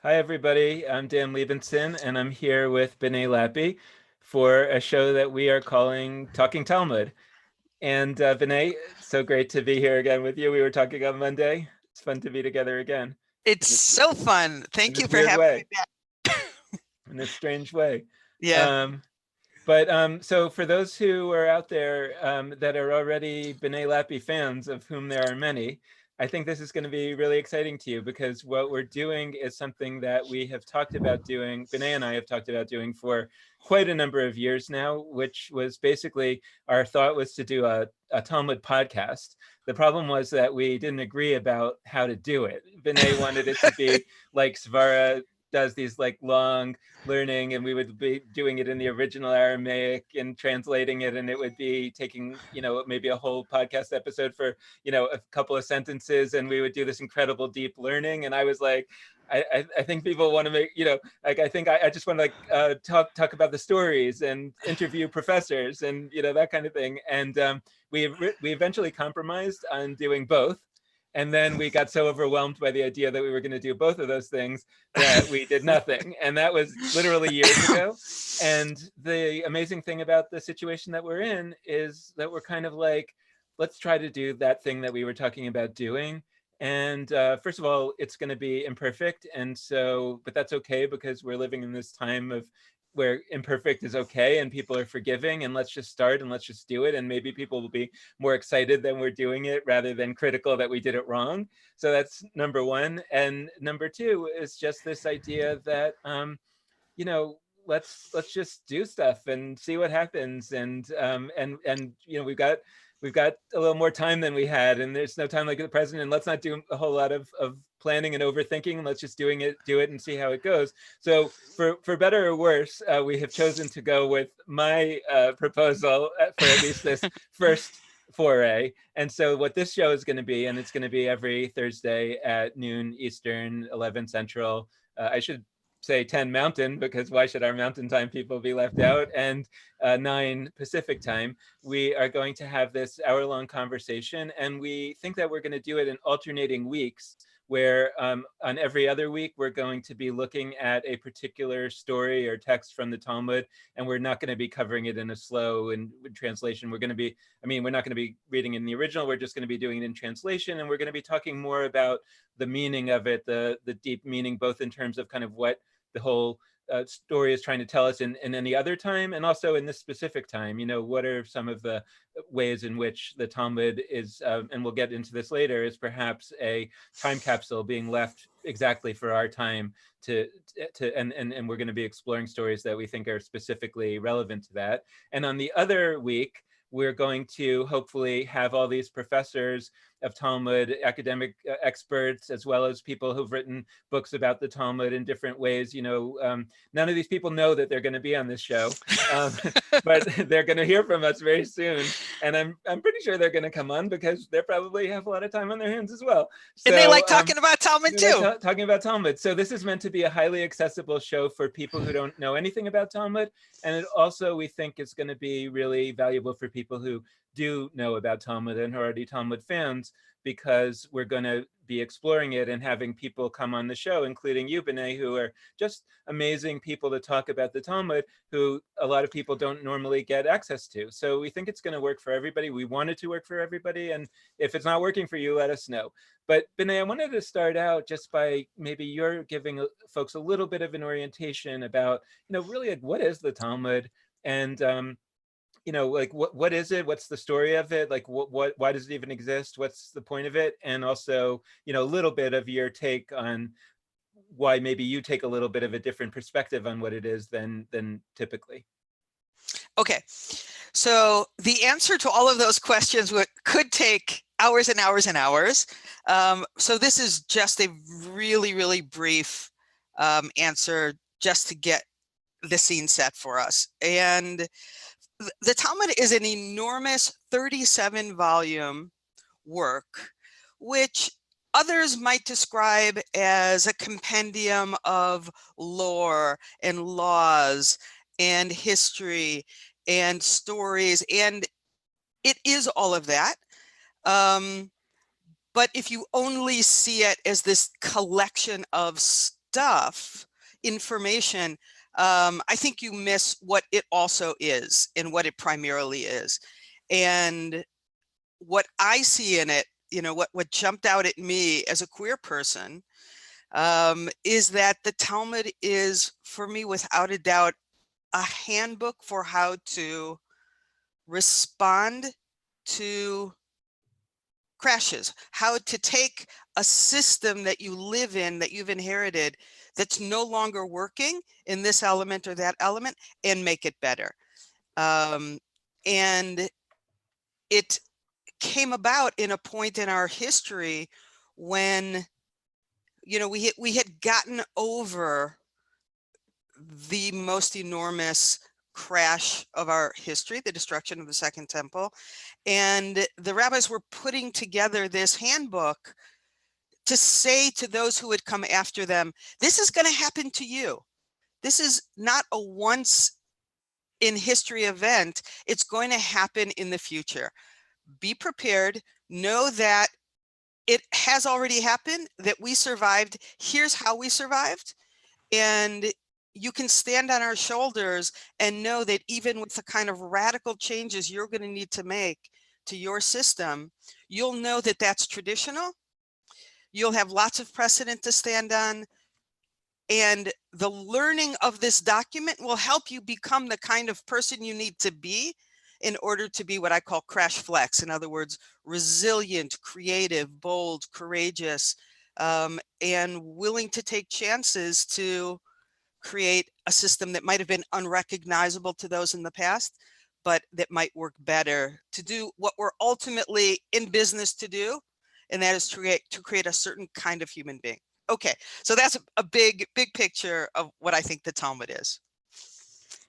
Hi, everybody. I'm Dan Liebenson, and I'm here with B'nai Lappi for a show that we are calling Talking Talmud. And B'nai, it's so great to be here again with you. We were talking on Monday. It's fun to be together again It's in this so fun. in Thank you this for weird having me way, back. in this strange way. Yeah, Um, so for those who are out there that are already B'nai Lappi fans, of whom there are many, I think this is going to be really exciting to you because what we're doing is something that we have talked about doing, B'nai and I have talked about doing for quite a number of years now, which was basically our thought was to do a Talmud podcast. The problem was that we didn't agree about how to do it. B'nai wanted it to be like Svara does these like long learning, and we would be doing it in the original Aramaic and translating it, and it would be taking maybe a whole podcast episode for a couple of sentences, and we would do this incredible deep learning. And I was like, I think people want to make like I just want to like talk about the stories and interview professors and that kind of thing. And we eventually compromised on doing both. And then we got so overwhelmed by the idea that we were going to do both of those things that we did nothing. And that was literally years ago. And the amazing thing about the situation that we're in is that we're kind of like, let's try to do that thing that we were talking about doing. And first of all, it's going to be imperfect. And so, but that's okay because we're living in this time of where imperfect is okay and people are forgiving, and let's just start and let's just do it. And maybe people will be more excited that we're doing it rather than critical that we did it wrong. So that's number one. And number two is just this idea that, you know, let's just do stuff and see what happens. And we've got a little more time than we had, and there's no time like the president. And let's not do a whole lot of planning and overthinking, and let's just do it and see how it goes. So for better or worse, we have chosen to go with my proposal for at least this first foray. And so what this show is going to be, and it's going to be every Thursday at noon Eastern, 11 Central. I should say 10 Mountain, because why should our Mountain Time people be left out? And 9 Pacific Time. We are going to have this hour-long conversation, and we think that we're going to do it in alternating weeks, where on every other week, we're going to be looking at a particular story or text from the Talmud, and we're not going to be covering it in a slow and translation. We're going to be, we're not going to be reading in the original, we're just going to be doing it in translation, and we're going to be talking more about the meaning of it, the deep meaning, both in terms of kind of what the whole story is trying to tell us in any other time, and also in this specific time. What are some of the ways in which the Talmud is, and we'll get into this later, is perhaps a time capsule being left exactly for our time and we're going to be exploring stories that we think are specifically relevant to that. And on the other week, we're going to hopefully have all these professors of Talmud, academic experts, as well as people who've written books about the Talmud in different ways. None of these people know that they're going to be on this show, but they're going to hear from us very soon. And I'm pretty sure they're going to come on because they probably have a lot of time on their hands as well. And they like So talking about Talmud they like too. talking about Talmud. So this is meant to be a highly accessible show for people who don't know anything about Talmud. And it also, we think, is going to be really valuable for people who do know about Talmud and are already Talmud fans, because we're going to be exploring it and having people come on the show, including you, B'nai, who are just amazing people to talk about the Talmud, who a lot of people don't normally get access to. So we think it's going to work for everybody. We want it to work for everybody. And if it's not working for you, let us know. But B'nai, I wanted to start out just by maybe you're giving folks a little bit of an orientation about, really like, what is the Talmud? And like what is it? What's the story of it? Like why does it even exist? What's the point of it? And also, a little bit of your take on why maybe you take a little bit of a different perspective on what it is than typically. Okay, so the answer to all of those questions could take hours and hours and hours. So this is just a really, really brief answer just to get the scene set for us. And the Talmud is an enormous 37-volume work, which others might describe as a compendium of lore and laws and history and stories, and it is all of that. But if you only see it as this collection of stuff, information, I think you miss what it also is and what it primarily is. And what I see in it, you know, what jumped out at me as a queer person, is that the Talmud is, for me, without a doubt, a handbook for how to respond to crashes, how to take a system that you live in, that you've inherited, that's no longer working in this element or that element, and make it better. And it came about in a point in our history when, you know, we had gotten over the most enormous crash of our history, the destruction of the Second Temple. And the rabbis were putting together this handbook to say to those who would come after them, this is going to happen to you. This is not a once in history event. It's going to happen in the future. Be prepared. Know that it has already happened, that we survived. Here's how we survived. And you can stand on our shoulders and know that even with the kind of radical changes you're going to need to make to your system, you'll know that that's traditional. You'll have lots of precedent to stand on. And the learning of this document will help you become the kind of person you need to be in order to be what I call crash flex. In other words, resilient, creative, bold, courageous, and willing to take chances to create a system that might have been unrecognizable to those in the past, but that might work better to do what we're ultimately in business to do, and that is to create a certain kind of human being. Okay, so that's a big picture of what I think the Talmud is.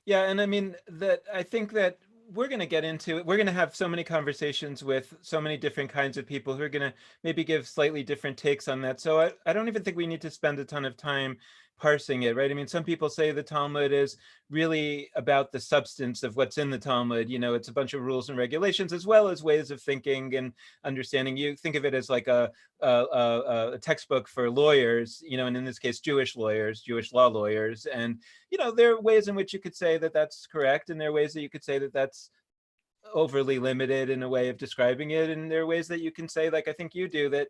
Yeah, and I mean that I think that we're going to get into it. We're going to have so many conversations with so many different kinds of people who are going to maybe give slightly different takes on that. So I don't even think we need to spend a ton of time parsing it, right? I mean, some people say the Talmud is really about the substance of what's in the Talmud. You know, it's a bunch of rules and regulations as well as ways of thinking and understanding. You think of it as like a textbook for lawyers, you know, and in this case, Jewish lawyers, Jewish law lawyers. And, you know, there are ways in which you could say that that's correct. And there are ways that you could say that that's overly limited in a way of describing it, and there are ways that you can say, like I think you do, that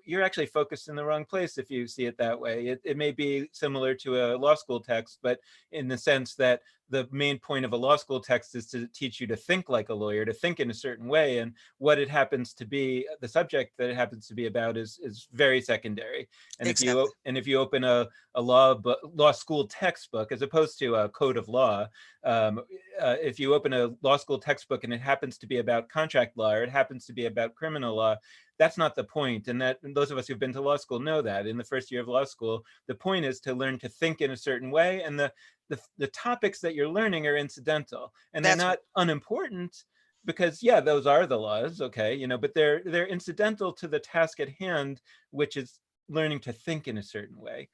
you're actually focused in the wrong place if you see it that way. It may be similar to a law school text, but in the sense that the main point of a law school text is to teach you to think like a lawyer, to think in a certain way, and what it happens to be, the subject that it happens to be about, is very secondary. And Exactly. if you open a law school textbook as opposed to a code of law, if you open a law school textbook and it happens to be about contract law or it happens to be about criminal law, that's not the point. And those of us who've been to law school know that in the first year of law school, the point is to learn to think in a certain way. And the topics that you're learning are incidental, and they're That's not unimportant, because yeah, those are the laws, okay, you know, but they're incidental to the task at hand, which is learning to think in a certain way.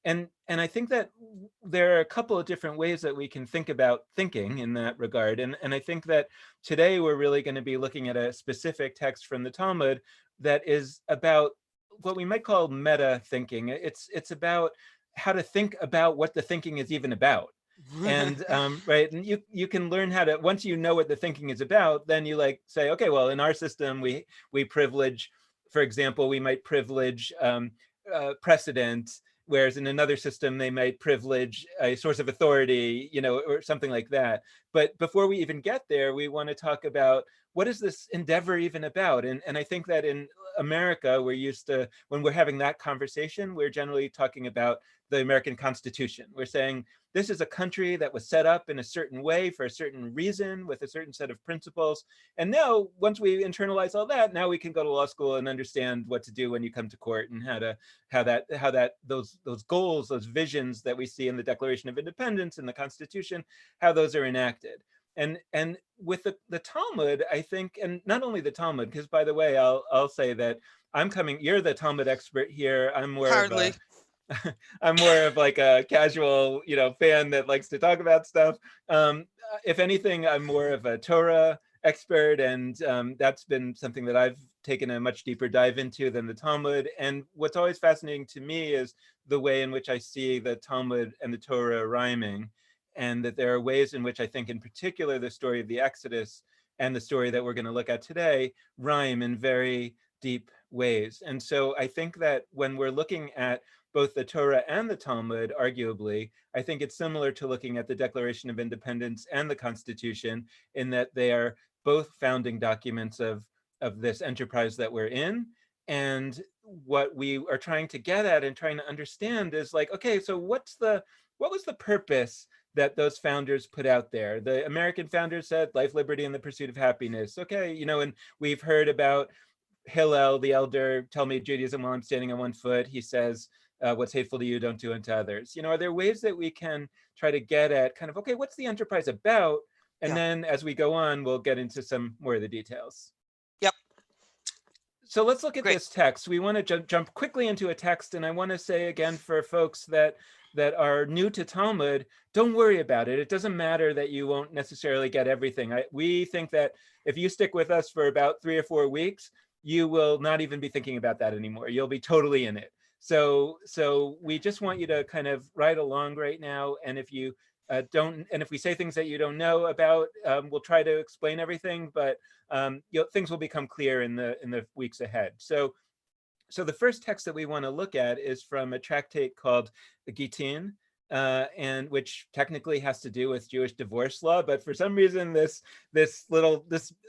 And I think that there are a couple of different ways that we can think about thinking in that regard. And I think that today we're really going to be looking at a specific text from the Talmud that is about what we might call meta thinking. It's about how to think about what the thinking is even about. And right, and you can learn how to, once you know what the thinking is about, then you like say, okay, well, in our system we privilege, for example, we might privilege precedent, whereas in another system they might privilege a source of authority, you know, or something like that. But before we even get there, we want to talk about what is this endeavor even about. And I think that in America, we're used to, when we're having that conversation, we're generally talking about the American Constitution. We're saying this is a country that was set up in a certain way for a certain reason with a certain set of principles. And now, once we internalize all that, now we can go to law school and understand what to do when you come to court, and how those goals, those visions that we see in the Declaration of Independence and the Constitution, how those are enacted. And with the Talmud, I think, and not only the Talmud, because by the way, I'll say that you're the Talmud expert here. I'm more of Hardly. a I'm more of like a casual, you know, fan that likes to talk about stuff. If anything, I'm more of a Torah expert, and that's been something that I've taken a much deeper dive into than the Talmud. And what's always fascinating to me is the way in which I see the Talmud and the Torah rhyming, and that there are ways in which I think in particular the story of the Exodus and the story that we're going to look at today rhyme in very deep ways. And so I think that when we're looking at both the Torah and the Talmud, arguably, I think it's similar to looking at the Declaration of Independence and the Constitution, in that they are both founding documents of this enterprise that we're in. And what we are trying to get at and trying to understand is like, okay, so what was the purpose that those founders put out there? The American founders said life, liberty, and the pursuit of happiness. Okay, you know, and we've heard about Hillel, the elder, tell me Judaism while I'm standing on one foot. He says, what's hateful to you, don't do unto others. You know, are there ways that we can try to get at kind of, okay, what's the enterprise about? And Yeah. then as we go on, we'll get into some more of the details. Yep. So let's look at Great. this text. We want to jump quickly into a text. And I want to say again, for folks that are new to Talmud, don't worry about it. It doesn't matter that you won't necessarily get everything. We think that if you stick with us for about 3 or 4 weeks, you will not even be thinking about that anymore. You'll be totally in it. So we just want you to kind of ride along right now. And if you if we say things that you don't know about, we'll try to explain everything, but things will become clear in the weeks ahead. So the first text that we want to look at is from a tractate called Gittin, and which technically has to do with Jewish divorce law. But for some reason, this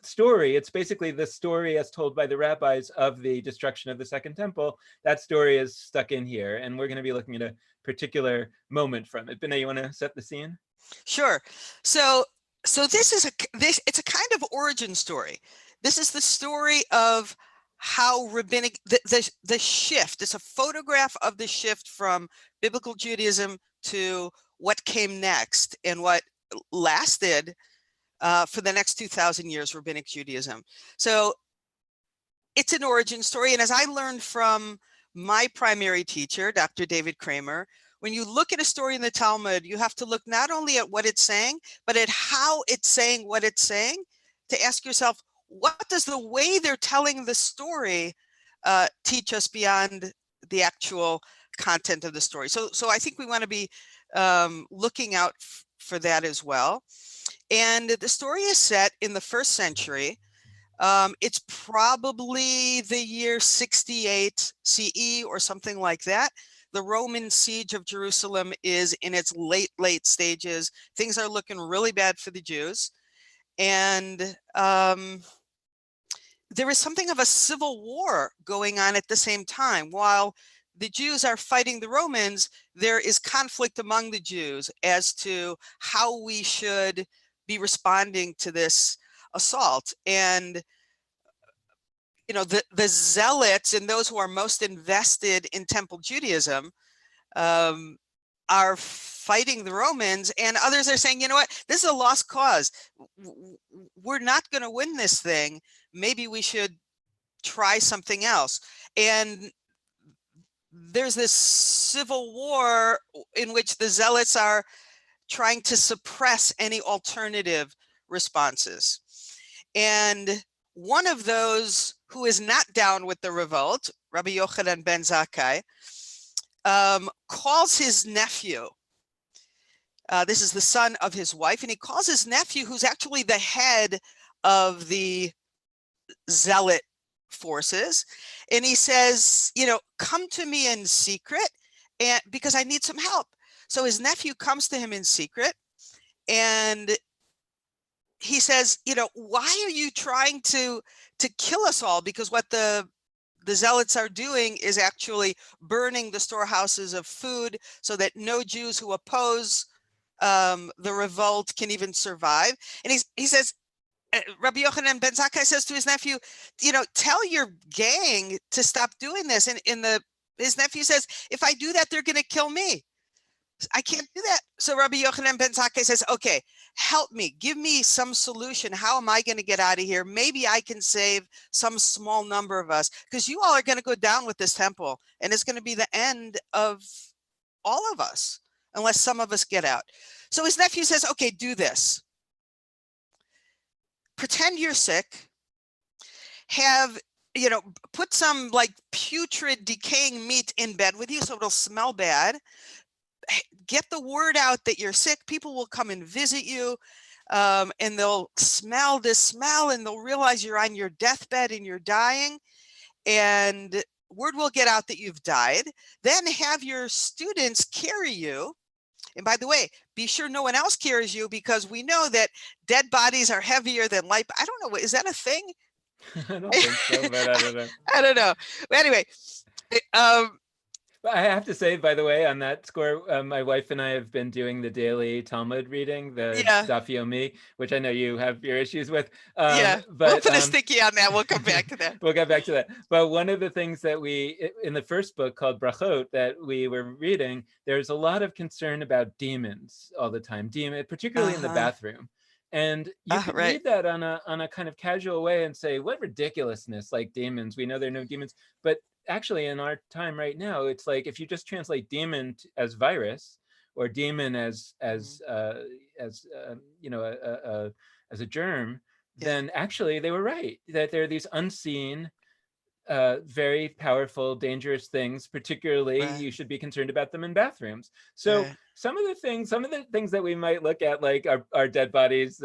story, it's basically the story as told by the rabbis of the destruction of the Second Temple. That story is stuck in here, and we're going to be looking at a particular moment from it. B'nai, you want to set the scene? Sure. So this is it's a kind of origin story. This is the story of how rabbinic the shift. It's a photograph of the shift from biblical Judaism to what came next and what lasted for the next 2,000 years, rabbinic Judaism. So it's an origin story. And as I learned from my primary teacher, Dr. David Kramer, when you look at a story in the Talmud, you have to look not only at what it's saying, but at how it's saying what it's saying, to ask yourself, what does the way they're telling the story teach us beyond the actual content of the story? So I think we want to be looking out for that as well. And the story is set in the 1st century. It's probably the year 68 CE or something like that. The Roman siege of Jerusalem is in its late stages. Things are looking really bad for the Jews. And there is something of a civil war going on at the same time. While the Jews are fighting the Romans, there is conflict among the Jews as to how we should be responding to this assault. And you know, the zealots and those who are most invested in Temple Judaism are fighting the Romans, and others are saying, you know what, this is a lost cause. We're not going to win this thing. Maybe we should try something else. And there's this civil war in which the zealots are trying to suppress any alternative responses. And one of those who is not down with the revolt, Rabbi Yochanan ben Zakkai, calls his nephew. This is the son of his wife, and he calls his nephew, who's actually the head of the zealot forces, and he says, you know, come to me in secret, and because I need some help. So his nephew comes to him in secret, and he says, you know, why are you trying to kill us all? Because what the zealots are doing is actually burning the storehouses of food so that no Jews who oppose the revolt can even survive. And he says, Rabbi Yochanan ben Zakkai says to his nephew, you know, tell your gang to stop doing this. And his nephew says, if I do that, they're going to kill me. I can't do that. So Rabbi Yochanan ben Zakkai says, okay, help me, give me some solution. How am I going to get out of here? Maybe I can save some small number of us, because you all are going to go down with this temple, and it's going to be the end of all of us unless some of us get out. So his nephew says, okay, do this. pretend you're sick, have, you know, put some like putrid decaying meat in bed with you so it'll smell bad. Get the word out that you're sick. People will come and visit you, and they'll smell this smell and they'll realize you're on your deathbed and you're dying, and word will get out that you've died. Then have your students carry you. And by the way, be sure no one else carries you, because we know that dead bodies are heavier than light. I don't know, is that a thing? I don't think so, but I don't know. I don't know. But anyway, But I have to say, by the way, on that score, my wife and I have been doing the daily Talmud reading, the yeah, Daf Yomi, which I know you have your issues with. yeah, But we'll put a sticky on that. We'll come back to that. we'll get back to that. But one of the things that we, in the first book called Brachot that we were reading, there's a lot of concern about demons all the time, particularly in the bathroom. And you could read that on a kind of casual way and say, what ridiculousness, like demons. We know there are no demons. But actually, in our time right now, it's like if you just translate demon as virus, or demon as you know, as a germ, then actually they were right, that there are these unseen, very powerful, dangerous things. Particularly, you should be concerned about them in bathrooms. So some of the things that we might look at, like our dead bodies,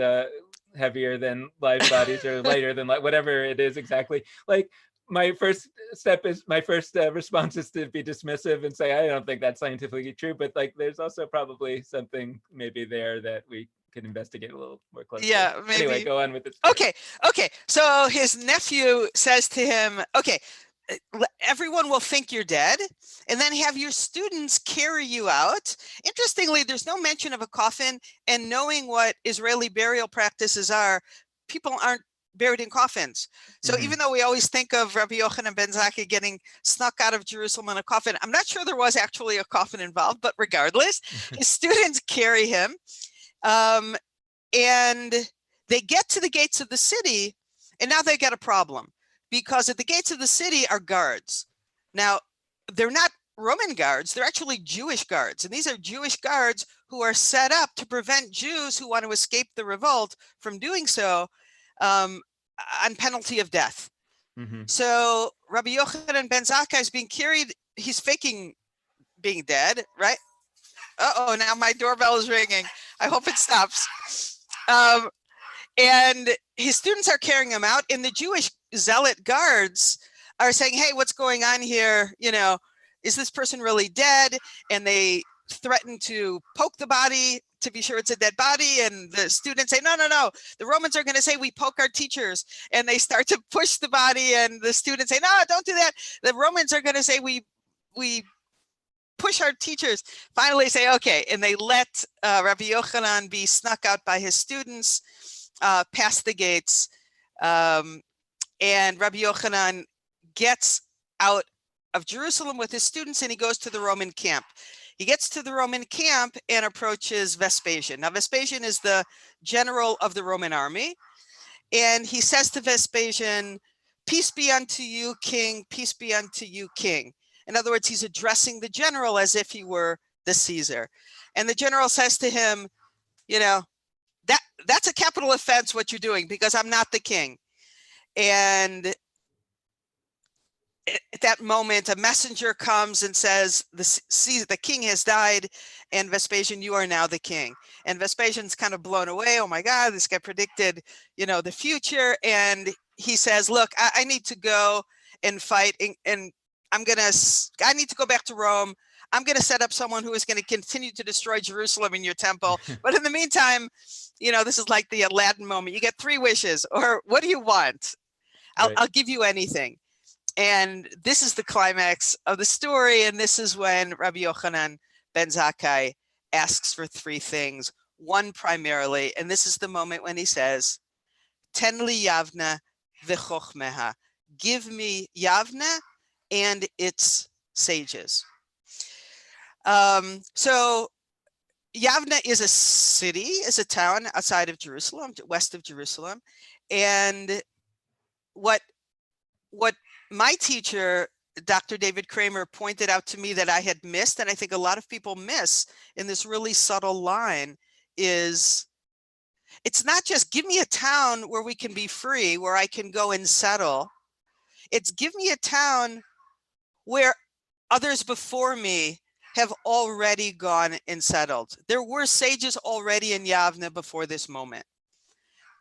heavier than live bodies, or lighter than whatever it is exactly. Like, my first response is to be dismissive and say, I don't think that's scientifically true, but like, there's also probably something maybe there that we could investigate a little more closely. Yeah, maybe. Anyway, go on with it. Okay. So his nephew says to him, okay, everyone will think you're dead, and then have your students carry you out. Interestingly, there's no mention of a coffin, and knowing what Israeli burial practices are, people aren't buried in coffins. So even though we always think of Rabbi Yochanan ben Zakkai getting snuck out of Jerusalem in a coffin, I'm not sure there was actually a coffin involved, but regardless, his students carry him. And they get to the gates of the city, and now they get a problem, because at the gates of the city are guards. Now, they're not Roman guards, they're actually Jewish guards. And these are Jewish guards who are set up to prevent Jews who want to escape the revolt from doing so, on penalty of death. So Rabbi Yochanan ben Zakkai is being carried, he's faking being dead, right? Uh-oh, now my doorbell is ringing. I hope it stops. And his students are carrying him out, and the Jewish zealot guards are saying, hey, what's going on here? You know, is this person really dead? And they threaten to poke the body to be sure it's a dead body. And the students say, no, the Romans are going to say we poke our teachers. And they start to push the body, and the students say, no, don't do that. The Romans are going to say we push our teachers. Finally say, okay. And they let Rabbi Yochanan be snuck out by his students, past the gates. And Rabbi Yochanan gets out of Jerusalem with his students, and he goes to the Roman camp. He gets to the Roman camp and approaches Vespasian. Now, Vespasian is the general of the Roman army. And he says to Vespasian, peace be unto you, king, peace be unto you, king. In other words, he's addressing the general as if he were the Caesar. And the general says to him, you know, that's a capital offense what you're doing, because I'm not the king. And at that moment, a messenger comes and says, the king has died, and Vespasian, you are now the king. And Vespasian's kind of blown away. Oh my God, this guy predicted, you know, the future. And he says, look, I need to go and fight, and I need to go back to Rome. I'm going to set up someone who is going to continue to destroy Jerusalem and your temple. But in the meantime, you know, this is like the Aladdin moment. You get 3 wishes, or what do you want? I'll give you anything. And this is the climax of the story. And this is when Rabbi Yochanan ben Zakkai asks for 3 things. One primarily, and this is the moment when he says, Ten li Yavna v'chochmeha. Give me Yavna and its sages. So Yavna is a city, is a town outside of Jerusalem, west of Jerusalem. And what my teacher, Dr. David Kramer, pointed out to me that I had missed, and I think a lot of people miss in this really subtle line, is It's not just give me a town where we can be free, where I can go and settle. It's give me a town where others before me have already gone and settled. There were sages already in Yavne before this moment.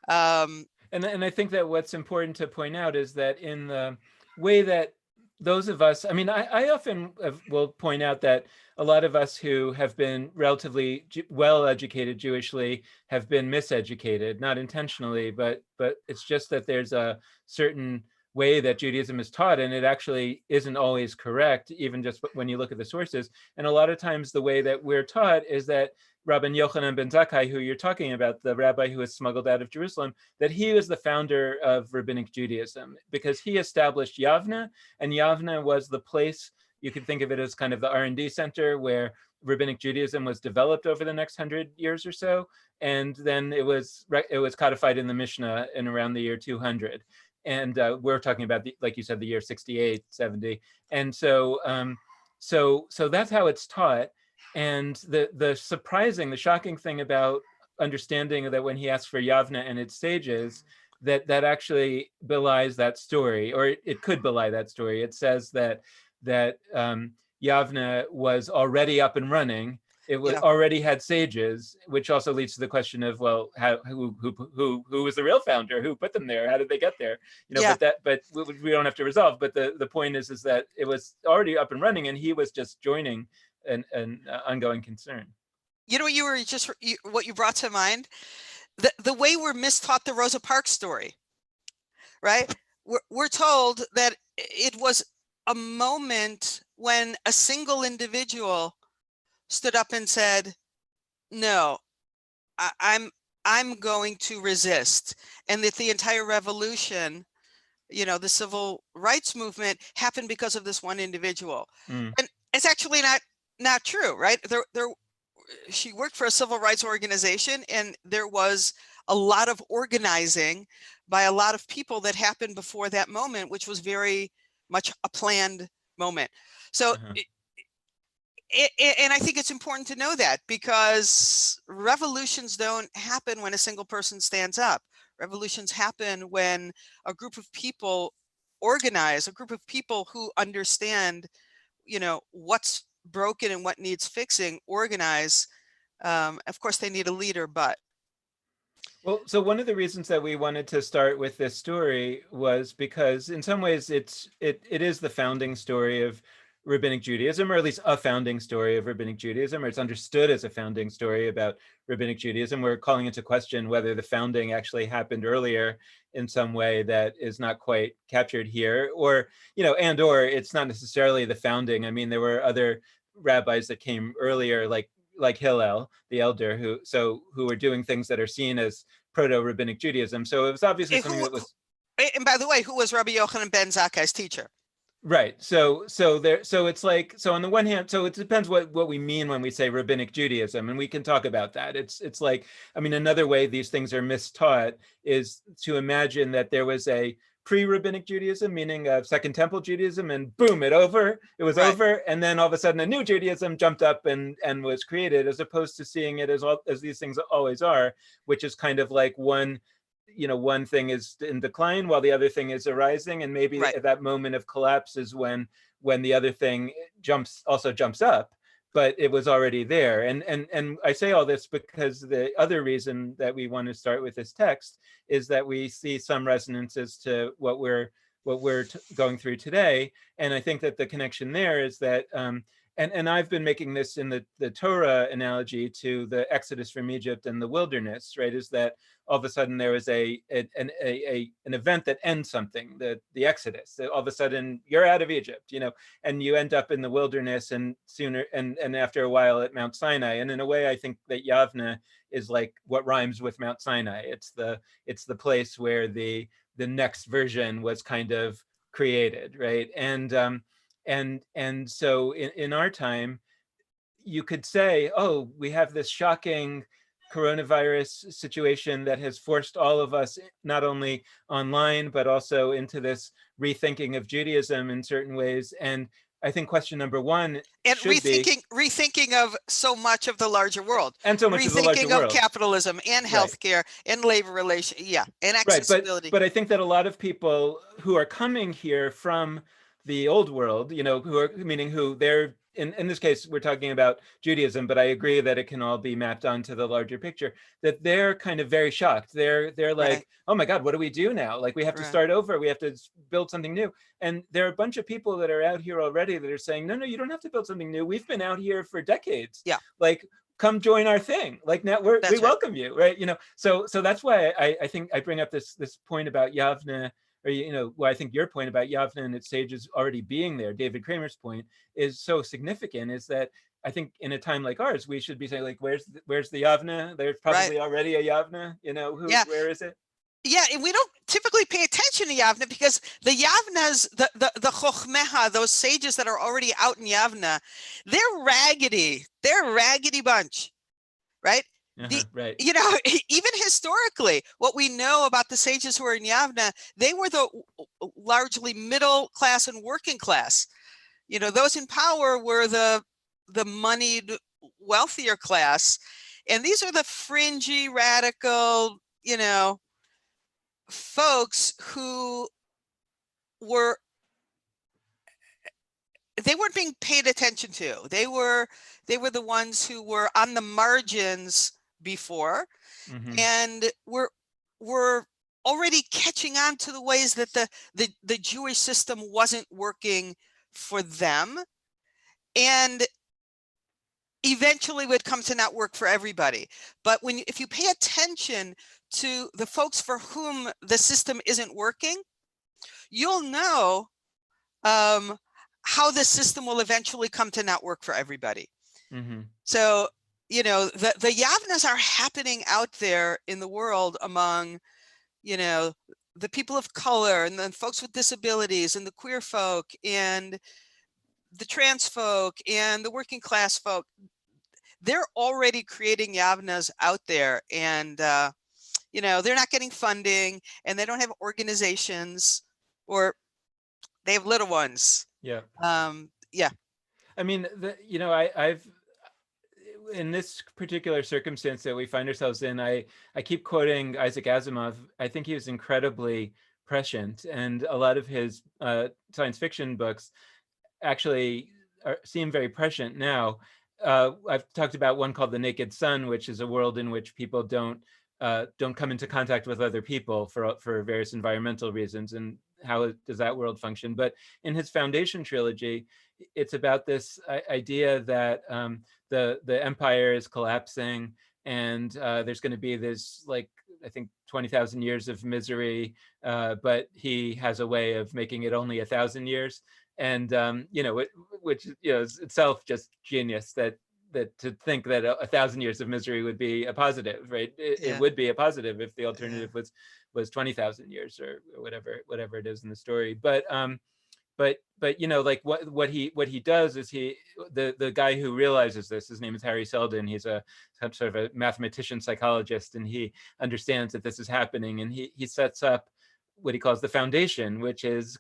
And I think that what's important to point out is that in the way that those of us, I mean, I often will point out that a lot of us who have been relatively well-educated Jewishly have been miseducated, not intentionally, but it's just that there's a certain way that Judaism is taught, and it actually isn't always correct, even just when you look at the sources. And a lot of times the way that we're taught is that Rabbi Yochanan ben Zakkai, who you're talking about, the rabbi who was smuggled out of Jerusalem, that he was the founder of Rabbinic Judaism because he established Yavne, and Yavne was the place, you could think of it as kind of the R&D center where Rabbinic Judaism was developed over the next 100 years or so, and then it was codified in the Mishnah in around the year 200. And we're talking about, like you said, the year 68, 70. And so that's how it's taught. And the shocking thing about understanding that when he asks for Yavne and its sages, that actually belies that story, or it could belie that story. It says that Yavne was already up and running. It was already had sages, which also leads to the question of, well, who was the real founder? Who put them there? How did they get there? You know, but we don't have to resolve. But the point is that it was already up and running, and he was just joining an ongoing concern. You know what what you brought to mind? The way we're mistaught the Rosa Parks story, right? We're told that it was a moment when a single individual stood up and said, no, I'm going to resist. And that the entire revolution, the civil rights movement happened because of this one individual. And it's actually not true, right? She worked for a civil rights organization, and there was a lot of organizing by a lot of people that happened before that moment, which was very much a planned moment. So and I think it's important to know that, because revolutions don't happen when a single person stands up. Revolutions happen when a group of people organize, a group of people who understand, what's broken and what needs fixing, organize. Of course, they need a leader, but. Well, so one of the reasons that we wanted to start with this story was because in some ways it is the founding story of Rabbinic Judaism, or at least a founding story of Rabbinic Judaism, or it's understood as a founding story about Rabbinic Judaism. We're calling into question whether the founding actually happened earlier in some way that is not quite captured here, or, or it's not necessarily the founding. I mean, there were other rabbis that came earlier, like Hillel, the elder, who were doing things that are seen as proto-Rabbinic Judaism. So it was obviously something that was. And by the way, who was Rabbi Yochanan ben Zakkai's teacher? Right. So it's like, so on the one hand, so it depends what we mean when we say Rabbinic Judaism, and we can talk about that. It's like, I mean, another way these things are mistaught is to imagine that there was a pre-Rabbinic Judaism, meaning Second Temple Judaism, and boom, it was over, and then all of a sudden a new Judaism jumped up and was created, as opposed to seeing it as these things always are, which is kind of like one thing is in decline while the other thing is arising, and maybe at that moment of collapse is when the other thing jumps up, but it was already there. And I say all this because the other reason that we want to start with this text is that we see some resonances to what we're going through today. And I think that the connection there is that and I've been making this in the Torah analogy to the Exodus from Egypt and the wilderness, right? Is that all of a sudden there was an event that ends something, the Exodus. All of a sudden you're out of Egypt, and you end up in the wilderness, and sooner and after a while at Mount Sinai. And in a way, I think that Yavne is like what rhymes with Mount Sinai. It's the place where the next version was kind of created, right? And so in our time, you could say, oh, we have this shocking coronavirus situation that has forced all of us not only online, but also into this rethinking of Judaism in certain ways. And I think question number one And should be, rethinking of so much of the larger world, and so much of the larger rethinking of world. capitalism and Right. healthcare and labor relations, and Right, accessibility. but I think that a lot of people who are coming here from the old world, who are, meaning who they're, in this case, we're talking about Judaism, but I agree that it can all be mapped onto the larger picture, that they're kind of very shocked. They're like, Right. oh my God, what do we do now? Like, we have to Right. start over. We have to build something new. And there are a bunch of people that are out here already that are saying, no, you don't have to build something new. We've been out here for decades. Yeah. Like, come join our thing. Like, now we That's right. welcome you, right? So that's why I think I bring up this point about Yavne, or well, I think your point about Yavne and its sages already being there, David Kramer's point, is so significant. Is that I think in a time like ours, we should be saying, like, where's the Yavne? There's probably already a Yavne. Where is it? Yeah, and we don't typically pay attention to Yavne because the Yavnas, the Chochmeha, those sages that are already out in Yavne, they're raggedy. They're a raggedy bunch, right? Right. Even historically, what we know about the sages who are in Yavne, they were the largely middle class and working class. Those in power were the moneyed, wealthier class, and these are the fringy, radical, folks who they weren't being paid attention to. They were the ones who were on the margins before, and were already catching on to the ways that the Jewish system wasn't working for them, and eventually would come to not work for everybody. But if you pay attention to the folks for whom the system isn't working, you'll know how the system will eventually come to not work for everybody. So, the Yavnas are happening out there in the world among, the people of color and the folks with disabilities and the queer folk and the trans folk and the working class folk. They're already creating Yavnas out there, and they're not getting funding, and they don't have organizations, or they have little ones. Yeah. Yeah. I mean, I've in this particular circumstance that we find ourselves in, I keep quoting Isaac Asimov. I think he was incredibly prescient, and a lot of his science fiction books actually seem very prescient now. I've talked about one called The Naked Sun, which is a world in which people don't come into contact with other people for various environmental reasons, and how does that world function? But in his Foundation trilogy, it's about this idea that the empire is collapsing, and there's going to be this, like, I think 20,000 years of misery, but he has a way of making it only 1,000 years. And which is itself just genius, that to think that 1,000 years of misery would be a positive, right? It would be a positive if the alternative was 20,000 years or whatever it is in the story. But like what he does is the guy who realizes this, his name is Harry Seldon. He's some sort of a mathematician psychologist, and he understands that this is happening, and he sets up what he calls the Foundation, which is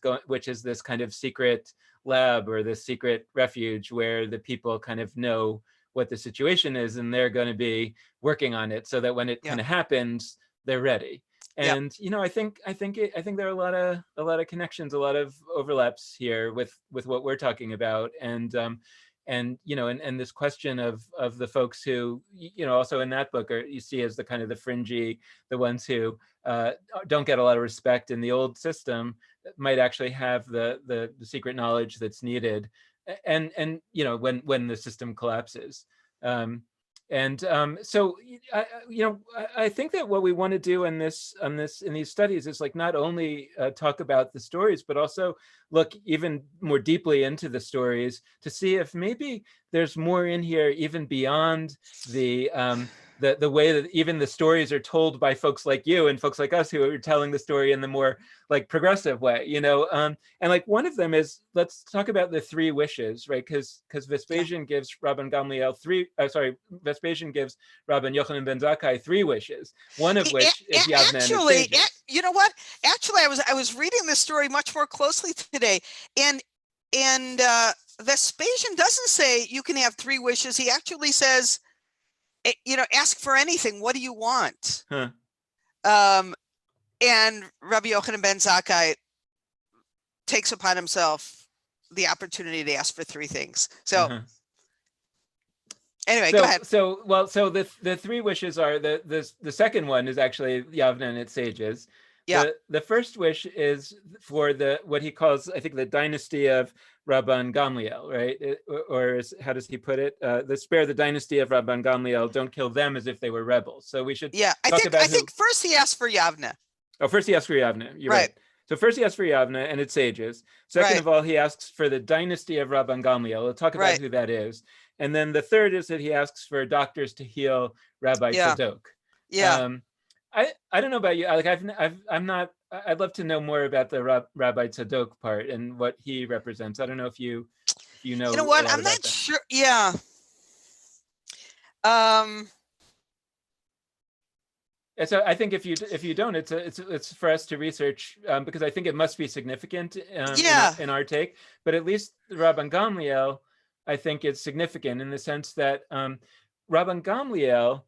this kind of secret lab, or this secret refuge where the people kind of know what the situation is, and they're going to be working on it so that when it kind of happens, they're ready. And I think there are a lot of connections, a lot of overlaps here with what we're talking about, and this question of the folks who also in that book you see as the kind of the fringy, the ones who don't get a lot of respect in the old system, might actually have the secret knowledge that's needed, and when the system collapses. So I think that what we want to do in these studies is, like, not only talk about the stories, but also look even more deeply into the stories to see if maybe there's more in here, even beyond the way that even the stories are told by folks like you and folks like us who are telling the story in the more, like, progressive way, and like one of them is, let's talk about the 3 wishes, right? Because Vespasian gives Rabban Gamliel Vespasian gives Rabban Yochanan ben Zakkai 3 wishes, one of which is Yavne and its sages. You know what? Actually, I was reading this story much more closely today, and Vespasian doesn't say you can have 3 wishes. He actually says, you know, ask for anything. What do you want? Huh. And Rabbi Yochanan ben Zakkai takes upon himself the opportunity to ask for 3 things. So anyway, go ahead. So the 3 wishes are the second one is actually Yavne and its sages. Yeah. The first wish is for what he calls, I think, the dynasty of Rabban Gamliel, right? How does he put it? Spare the dynasty of Rabban Gamliel. Don't kill them as if they were rebels. So we should. Yeah, I think first he asked for Yavne. Oh, first he asked for Yavne. You're right. So first he asks for Yavne and its sages. Second of all, he asks for the dynasty of Rabban Gamliel. We'll talk about who that is. And then the third is that he asks for doctors to heal Rabbi Tzadok. Yeah. I don't know about you. Like I'm not. I'd love to know more about the Rabbi Tzadok part and what he represents. I don't know if you know. You know what? I'm not sure. Yeah. So I think if you don't, it's for us to research because I think it must be significant in our take. But at least Rabban Gamliel, I think, is significant in the sense that Rabban Gamliel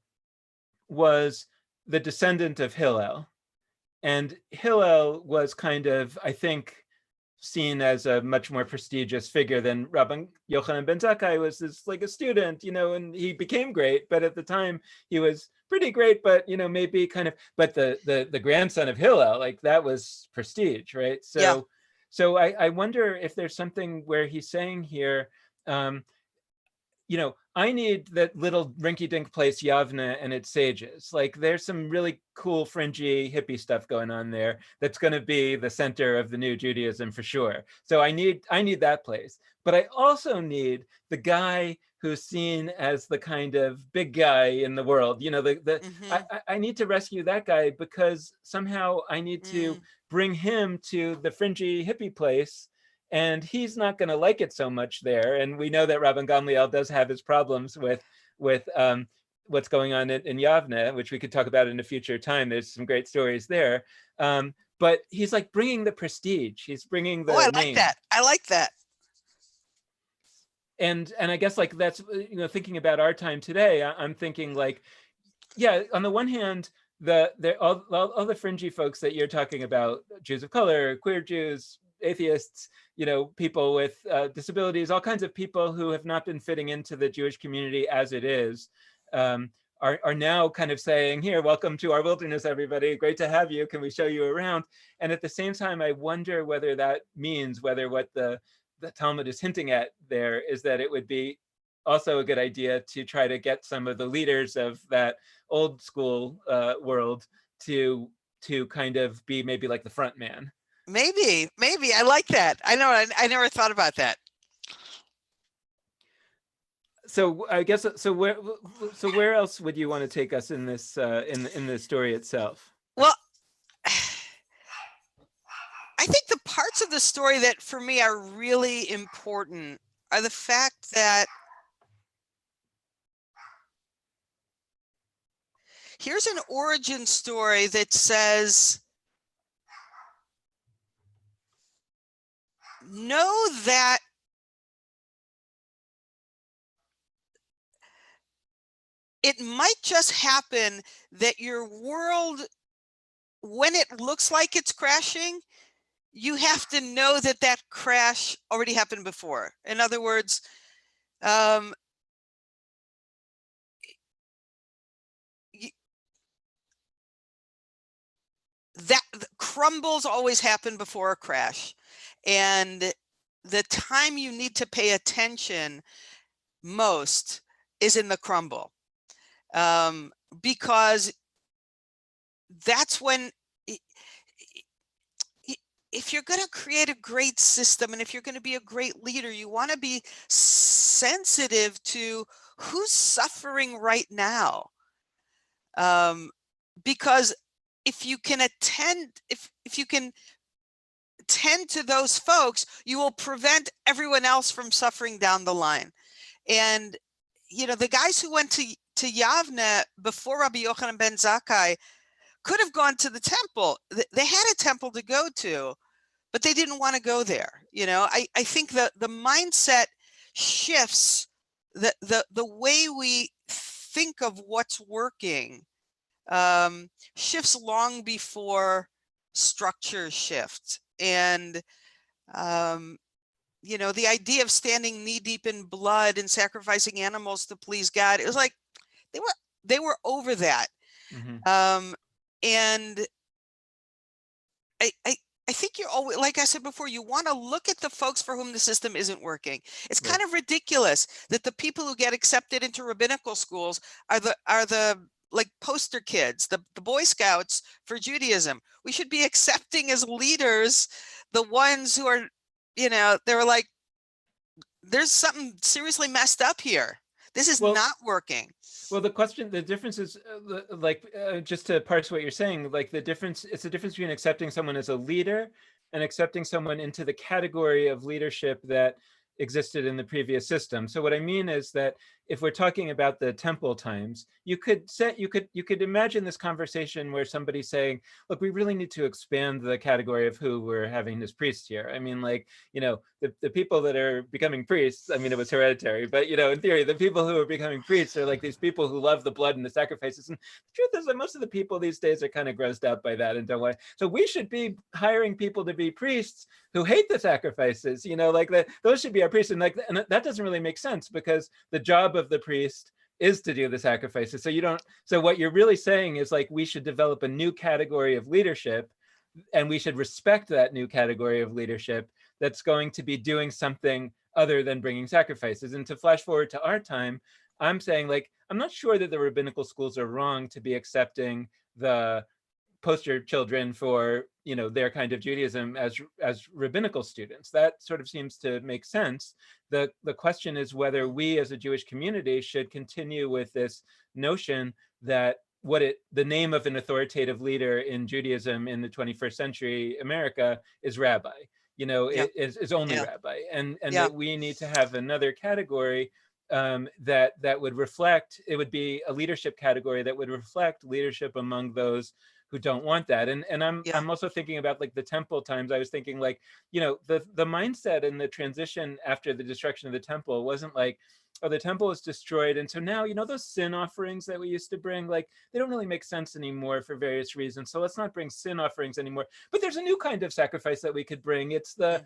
was the descendant of Hillel, and Hillel was kind of, I think, seen as a much more prestigious figure than Rabban Yochanan ben Zakkai was, like a student, you know, and he became great, but at the time he was pretty great, but you know, maybe kind of, but the grandson of Hillel, like that was prestige, right? So I wonder if there's something where he's saying here, you know, I need that little rinky-dink place Yavne and its sages. Like there's some really cool fringy hippie stuff going on there that's going to be the center of the new Judaism for sure. So I need that place. But I also need the guy who's seen as the kind of big guy in the world. You know, I need to rescue that guy because somehow I need to bring him to the fringy hippie place. And he's not going to like it so much there. And we know that Rabban Gamliel does have his problems with what's going on in Yavne, which we could talk about in a future time. There's some great stories there. But he's like bringing the prestige. He's bringing the name. I like that. And I guess like that's, you know, thinking about our time today, I'm thinking like, yeah, on the one hand, all the fringy folks that you're talking about, Jews of color, queer Jews, atheists, you know, people with disabilities, all kinds of people who have not been fitting into the Jewish community as it is, are now kind of saying, here, welcome to our wilderness, everybody. Great to have you. Can we show you around? And at the same time, I wonder whether that means, whether what the Talmud is hinting at there is that it would be also a good idea to try to get some of the leaders of that old school world to kind of be maybe like the front man. Maybe I like that. I know. I never thought about that. So I guess where else would you want to take us in this in the story itself? Well, I think the parts of the story that for me are really important are the fact that here's an origin story that says, know that it might just happen that your world, when it looks like it's crashing, you have to know that that crash already happened before. In other words, that crumbles always happen before a crash. And the time you need to pay attention most is in the crumble, because that's when, if you're going to create a great system and if you're going to be a great leader, you want to be sensitive to who's suffering right now. Because if you can if you can tend to those folks, you will prevent everyone else from suffering down the line. And, you know, the guys who went to Yavne before Rabbi Yochanan ben Zakkai could have gone to the temple. They had a temple to go to, but they didn't want to go there. You know, I think that the mindset shifts the way we think of what's working, shifts long before structures shift. And you know, the idea of standing knee deep in blood and sacrificing animals to please God, it was like they were over that. And I think you're always, like I said before, you want to look at the folks for whom the system isn't working. It's kind of ridiculous that the people who get accepted into rabbinical schools are the like poster kids, the Boy Scouts for Judaism. We should be accepting as leaders the ones who are, you know, they were like, there's something seriously messed up here. This is not working. Well, the difference is just to parse what you're saying, like it's the difference between accepting someone as a leader and accepting someone into the category of leadership that existed in the previous system. So what I mean is that if we're talking about the temple times, you could imagine this conversation where somebody's saying, look, we really need to expand the category of who we're having as priests here. I mean, like, you know, the people that are becoming priests, I mean, it was hereditary, but, you know, in theory, the people who are becoming priests are like these people who love the blood and the sacrifices. And the truth is that most of the people these days are kind of grossed out by that and don't want. So we should be hiring people to be priests who hate the sacrifices, you know, like that. Those should be our priests. And like, and that doesn't really make sense, because the job of the priest is to do the sacrifices. So what you're really saying is like, we should develop a new category of leadership, and we should respect that new category of leadership that's going to be doing something other than bringing sacrifices. And to flash forward to our time, I'm saying, like, I'm not sure that the rabbinical schools are wrong to be accepting the poster children for, you know, their kind of Judaism as rabbinical students. That sort of seems to make sense. The question is whether we as a Jewish community should continue with this notion that the name of an authoritative leader in Judaism in the 21st century America is rabbi. You know, it is only rabbi, and that we need to have another category that would reflect. It would be a leadership category that would reflect leadership among those who don't want that. And I'm also thinking about like the temple times. I was thinking, like, you know, the mindset and the transition after the destruction of the temple wasn't like, oh, the temple was destroyed, and so now, you know, those sin offerings that we used to bring, like, they don't really make sense anymore for various reasons, so let's not bring sin offerings anymore. But there's a new kind of sacrifice that we could bring. It's the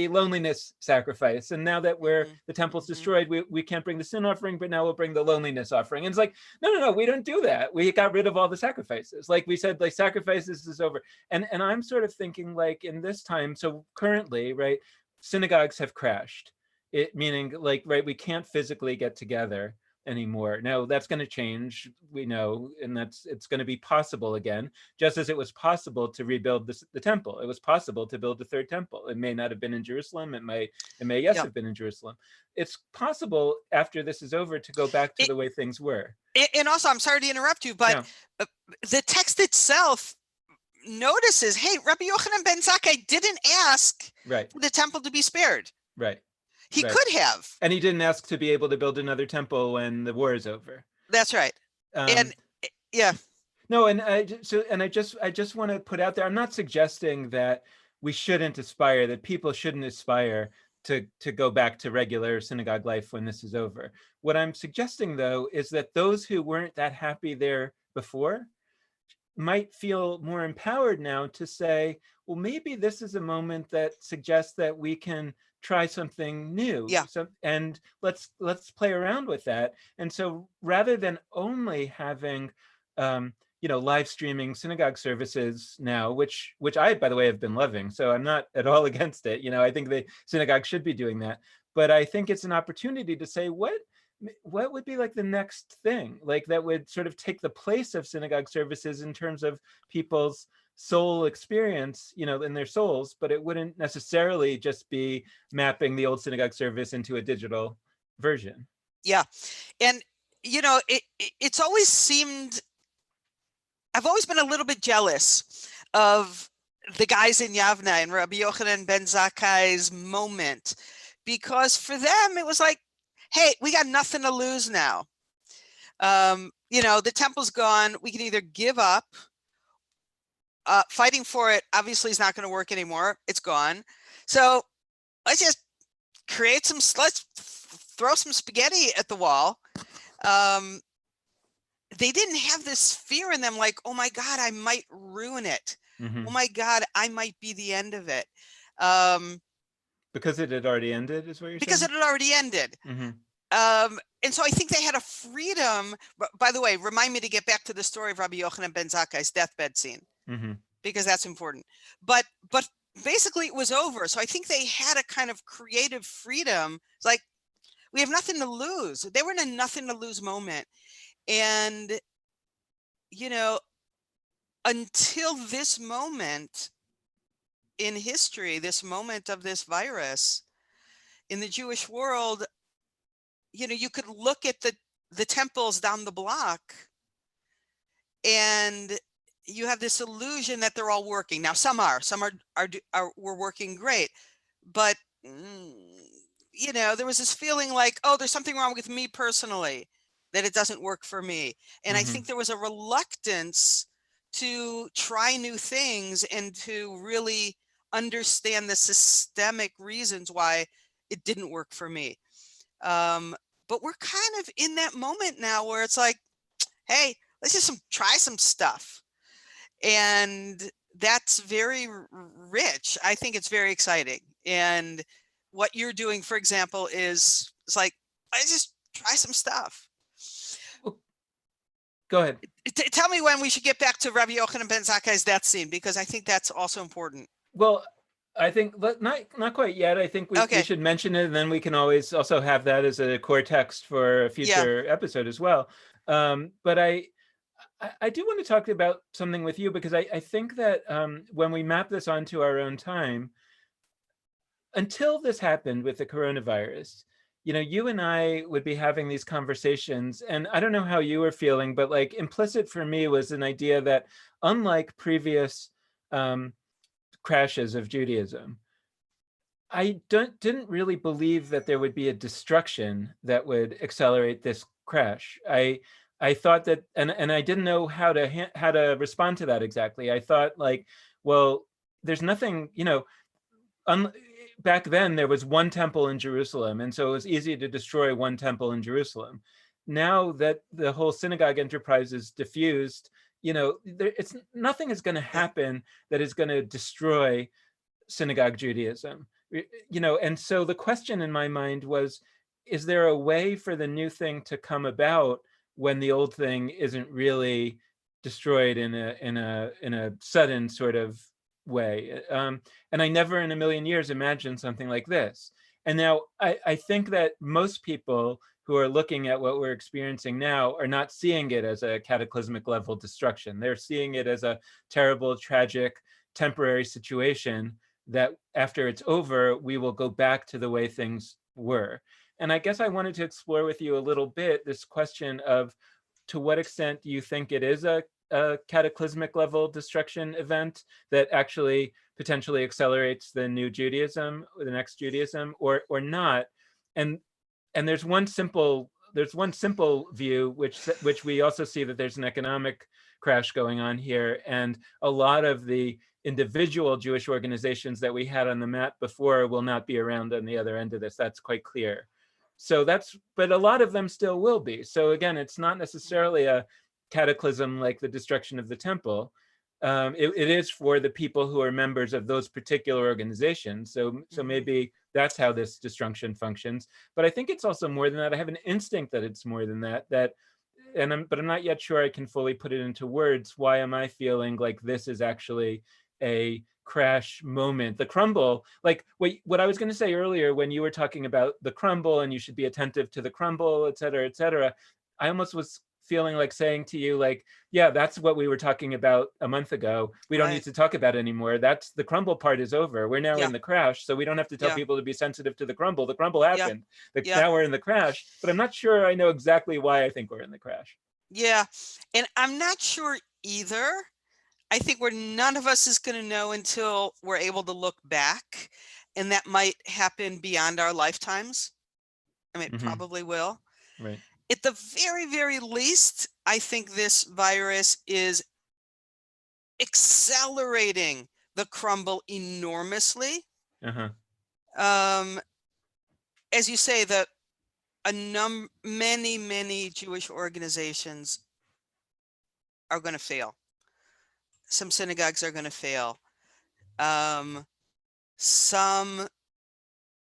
loneliness sacrifice. And now that the temple's destroyed, we can't bring the sin offering, but now we'll bring the loneliness offering. And it's like, no, we don't do that. We got rid of all the sacrifices. Like we said, like, sacrifices is over. And I'm sort of thinking, like, in this time, so currently, right, synagogues have crashed. It meaning, like, right, we can't physically get together anymore. Now that's going to change, we know, and it's going to be possible again, just as it was possible to rebuild the temple. It was possible to build the third temple. It may not have been in Jerusalem. It may have been in Jerusalem. It's possible after this is over to go back to the way things were. And also, I'm sorry to interrupt you, but the text itself notices, hey, Rabbi Yochanan ben Zakkai didn't ask for the temple to be spared. Right. He could have. And he didn't ask to be able to build another temple when the war is over. That's right. No, and I just want to put out there, I'm not suggesting that we shouldn't aspire, that people shouldn't aspire to go back to regular synagogue life when this is over. What I'm suggesting, though, is that those who weren't that happy there before might feel more empowered now to say, well, maybe this is a moment that suggests that we can try something new. And let's play around with that. And so rather than only having live streaming synagogue services now, which I, by the way, have been loving, so I'm not at all against it. You know, I think the synagogue should be doing that, but I think it's an opportunity to say, what would be like the next thing, like that would sort of take the place of synagogue services in terms of people's soul experience, you know, in their souls, but it wouldn't necessarily just be mapping the old synagogue service into a digital version. Yeah. And, you know, it's always seemed, I've always been a little bit jealous of the guys in Yavna and Rabbi Yochanan ben Zakkai's moment, because for them, it was like, hey, we got nothing to lose now. You know, the temple's gone. We can either give up. Fighting for it obviously is not going to work anymore. It's gone. So let's just let's throw some spaghetti at the wall. They didn't have this fear in them like, oh my God, I might ruin it. Oh my God, I might be the end of it. Because it had already ended, is what you're Because saying? it had already ended. And so I think they had a freedom. By the way, remind me to get back to the story of Rabbi Yochanan ben Zakkai's deathbed scene, because that's important. But basically it was over. So I think they had a kind of creative freedom. It's like, we have nothing to lose. They were in a nothing to lose moment. And, you know, until this moment in history, this moment of this virus in the Jewish world, you know, you could look at the temples down the block and you have this illusion that they're all working. Now, some were working great, but you know, there was this feeling like, oh, there's something wrong with me personally, that it doesn't work for me. And I think there was a reluctance to try new things and to really understand the systemic reasons why it didn't work for me. But we're kind of in that moment now where it's like, hey, let's just try some stuff. And that's very rich. I think it's very exciting. And what you're doing, for example, is it's like, I just try some stuff. Go ahead. Tell me when we should get back to Rabbi Yochanan ben Zakkai's death scene, because I think that's also important. Well, I think not quite yet. I think we should mention it, and then we can always also have that as a core text for a future episode as well. But I do want to talk about something with you, because I think that when we map this onto our own time, until this happened with the coronavirus, you know, you and I would be having these conversations, and I don't know how you were feeling, but like implicit for me was an idea that unlike previous crashes of Judaism, I didn't really believe that there would be a destruction that would accelerate this crash. I thought that, and I didn't know how to respond to that exactly. I thought like, well, there's nothing, you know, back then there was one temple in Jerusalem, and so it was easy to destroy one temple in Jerusalem. Now that the whole synagogue enterprise is diffused, you know, nothing is going to happen that is going to destroy synagogue Judaism, you know. And so the question in my mind was, is there a way for the new thing to come about when the old thing isn't really destroyed in a sudden sort of way? And I never in a million years imagined something like this. And now I think that most people who are looking at what we're experiencing now are not seeing it as a cataclysmic level destruction. They're seeing it as a terrible, tragic, temporary situation that after it's over, we will go back to the way things were. And I guess I wanted to explore with you a little bit this question of, to what extent do you think it is a cataclysmic level destruction event that actually potentially accelerates the new Judaism, or the next Judaism, or not? And there's one simple view, which we also see that there's an economic crash going on here, and a lot of the individual Jewish organizations that we had on the map before will not be around on the other end of this. That's quite clear. So but a lot of them still will be. So again, it's not necessarily a cataclysm like the destruction of the temple. It is for the people who are members of those particular organizations. So maybe that's how this destruction functions. But I think it's also more than that. I have an instinct that it's more than that. But I'm not yet sure I can fully put it into words. Why am I feeling like this is actually a crash moment? The crumble, like what I was going to say earlier when you were talking about the crumble and you should be attentive to the crumble, et cetera, I almost was feeling like saying to you, like, yeah, that's what we were talking about a month ago. We don't need to talk about it anymore. That's the crumble part is over. We're now in the crash, so we don't have to tell people to be sensitive to the crumble. The crumble happened. Now we're in the crash, but I'm not sure I know exactly why I think we're in the crash. Yeah, and I'm not sure either. I think none of us is going to know until we're able to look back, and that might happen beyond our lifetimes. I mean, it probably will. Right. At the very, very least, I think this virus is accelerating the crumble enormously. as you say, many Jewish organizations are going to fail. Some synagogues are going to fail. Some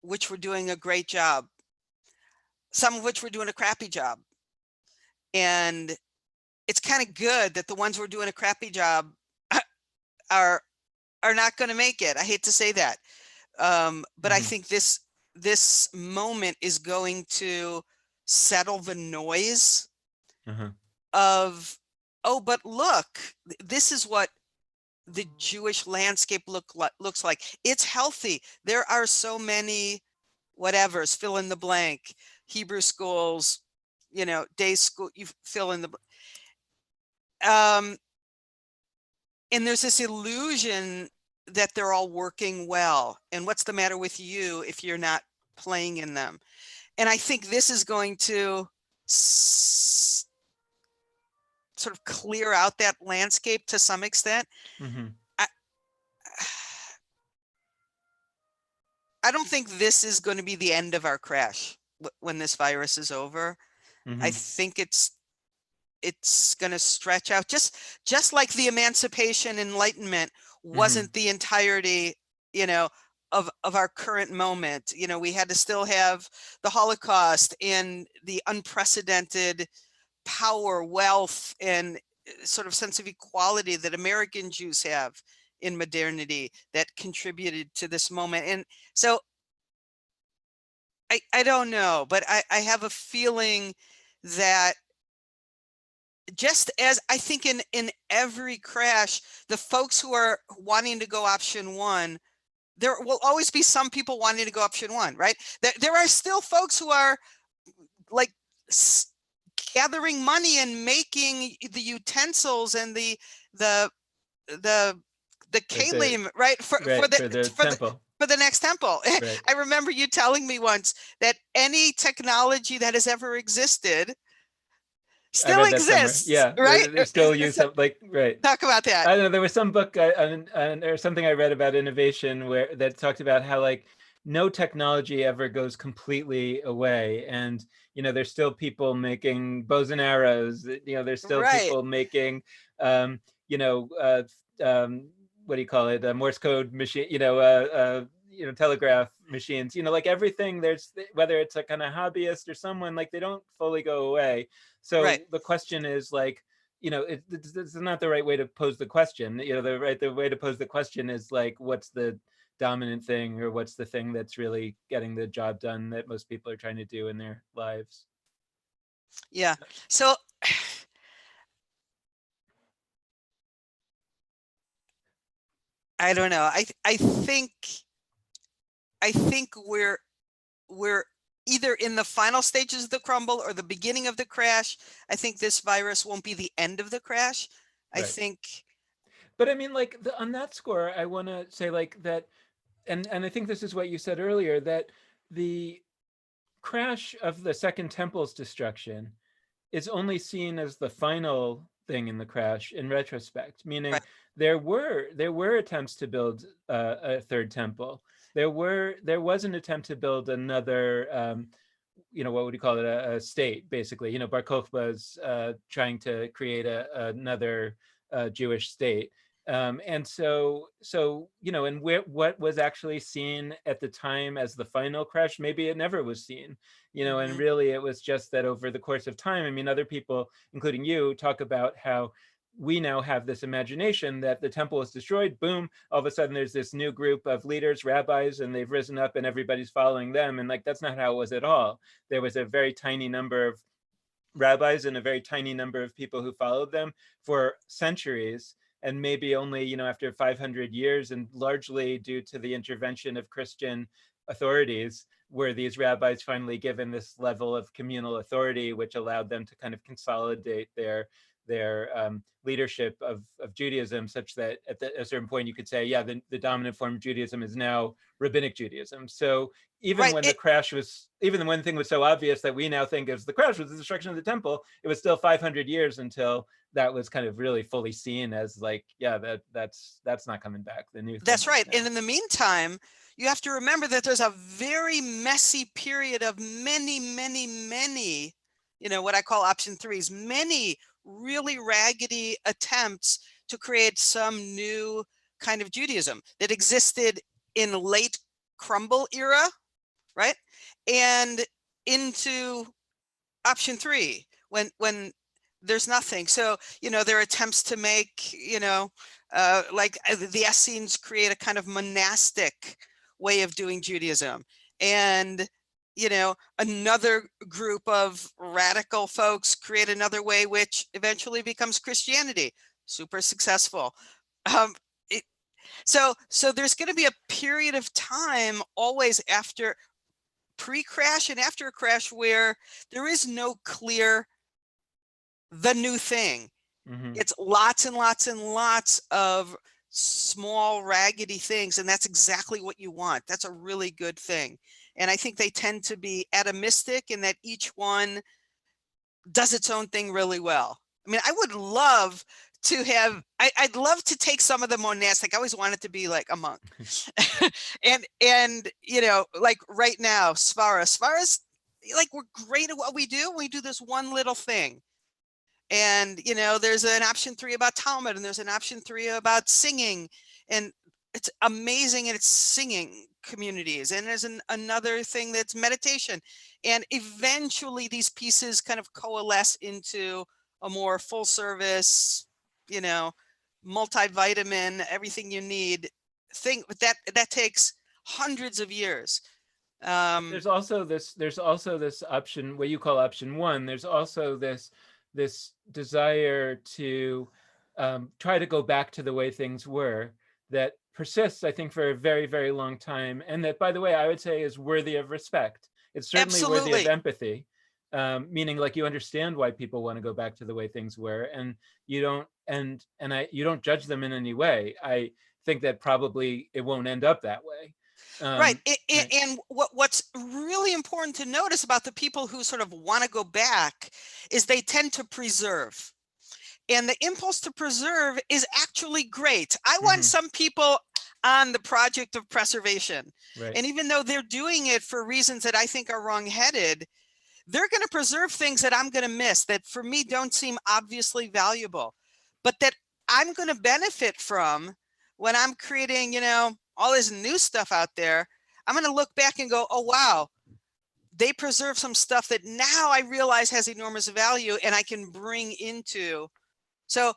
which were doing a great job, some of which were doing a crappy job. And it's kind of good that the ones who are doing a crappy job are not going to make it. I hate to say that. But I think this moment is going to settle the noise of, oh, but look, this is what the Jewish landscape looks like. It's healthy. There are so many whatevers, fill in the blank, Hebrew schools, you know, day school, you fill in the and there's this illusion that they're all working well. And what's the matter with you if you're not playing in them? And I think this is going to sort of clear out that landscape to some extent. I don't think this is going to be the end of our crash when this virus is over. I think it's going to stretch out, just like the Emancipation Enlightenment wasn't the entirety, you know, of our current moment. You know, we had to still have the Holocaust and the unprecedented power, wealth, and sort of sense of equality that American Jews have in modernity that contributed to this moment. And so I don't know, but I have a feeling that just as I think in every crash, the folks who are wanting to go option one, there will always be some people wanting to go option one, right? There are still folks who are like gathering money and making the utensils and the kalim, right? For the temple. For the next temple. Right. I remember you telling me once that any technology that has ever existed still exists. Yeah, right. They still use something like, right. Talk about that. I don't know. There was some book or something I read about innovation that talked about how like no technology ever goes completely away, and you know there's still people making bows and arrows. You know, there's still people making you know what do you call it? A Morse code machine. You know, telegraph machines. You know, like everything. There's whether it's a kind of hobbyist or someone, like they don't fully go away. So the question is like, you know, this is not the right way to pose the question. You know, the way to pose the question is like, what's the dominant thing, or what's the thing that's really getting the job done that most people are trying to do in their lives? Yeah. So I don't know. I think we're either in the final stages of the crumble or the beginning of the crash. I think this virus won't be the end of the crash. I think. But I mean, like on that score, I want to say like that, and I think this is what you said earlier, that the crash of the Second Temple's destruction is only seen as the final thing in the crash in retrospect, meaning there were attempts to build a third temple. There was an attempt to build another you know, what would you call it, a state, basically. You know, Bar Kokhba's trying to create another Jewish state. And so you know, and what was actually seen at the time as the final crash, maybe it never was seen, you know, and really it was just that over the course of time, I mean, other people, including you, talk about how we now have this imagination that the temple was destroyed, boom, all of a sudden there's this new group of leaders, rabbis, and they've risen up and everybody's following them. And like, that's not how it was at all. There was a very tiny number of rabbis and a very tiny number of people who followed them for centuries. And maybe only, you know, after 500 years, and largely due to the intervention of Christian authorities, were these rabbis finally given this level of communal authority, which allowed them to kind of consolidate their leadership of Judaism, such that at a certain point you could say, yeah, the dominant form of Judaism is now rabbinic Judaism. So even when the crash was, even when the thing was so obvious that we now think as the crash was the destruction of the temple, it was still 500 years until that was kind of really fully seen as like, yeah, that's not coming back. The new. That's right. And in the meantime, you have to remember that there's a very messy period of many, what I call option threes, many really raggedy attempts to create some new kind of Judaism that existed in late crumble era, right? And into option three, when there's nothing. So, there are attempts to make, like the Essenes create a kind of monastic way of doing Judaism. And, another group of radical folks create another way, which eventually becomes Christianity, super successful. So there's going to be a period of time always after pre-crash and after a crash where there is no clear the new thing. It's lots and lots and lots of small raggedy things, and that's exactly what you want. That's a really good thing. And I think they tend to be atomistic in that each one does its own thing really well. I mean, I would love to have, I'd love to take some of the monastic. I always wanted to be like a monk. and like right now, Svara's, like, we're great at what we do. We do this one little thing. And, there's an option three about Talmud, and there's an option three about singing. And it's amazing in its singing communities. And there's another thing that's meditation. And eventually these pieces kind of coalesce into a more full service, multivitamin, everything you need thing. But that takes hundreds of years. There's also this option, what you call option one. There's also this desire to try to go back to the way things were, that persists, I think, for a very, very long time, and that, by the way, I would say is worthy of respect. It's certainly worthy of empathy, meaning, like, you understand why people want to go back to the way things were, and you don't you don't judge them in any way. I think that probably it won't end up that way. Right. And what's really important to notice about the people who sort of want to go back is they tend to preserve. And the impulse to preserve is actually great. I want some people on the project of preservation. Right. And even though they're doing it for reasons that I think are wrong-headed, they're going to preserve things that I'm going to miss, that for me don't seem obviously valuable, but that I'm going to benefit from when I'm creating, all this new stuff out there. I'm going to look back and go, oh, wow, they preserve some stuff that now I realize has enormous value and I can bring into. So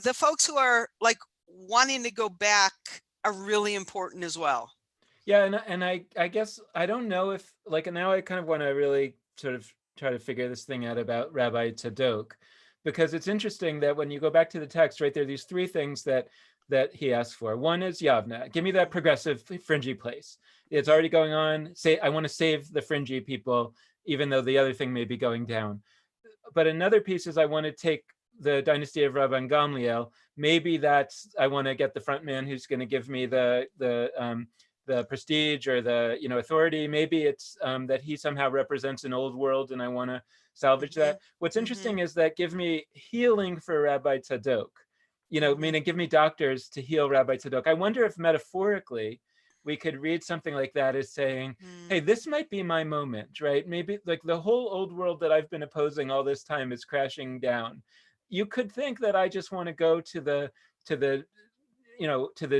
the folks who are like wanting to go back are really important as well. Yeah. And I guess, I don't know if, like, now I kind of want to really sort of try to figure this thing out about Rabbi Tzadok, because it's interesting that when you go back to the text, right, there are these three things that he asks for. One is Yavna, give me that progressive fringy place. It's already going on. I want to save the fringy people, even though the other thing may be going down. But another piece is, I want to take the dynasty of Rabban Gamliel. Maybe that's, I want to get the front man who's going to give me the prestige or the authority. Maybe it's that he somehow represents an old world, and I want to salvage that. What's interesting is that give me healing for Rabbi Tzadok. Meaning give me doctors to heal Rabbi Tzadok. I wonder if metaphorically we could read something like that as saying, hey, this might be my moment, right? Maybe like the whole old world that I've been opposing all this time is crashing down. You could think that I just want to go to the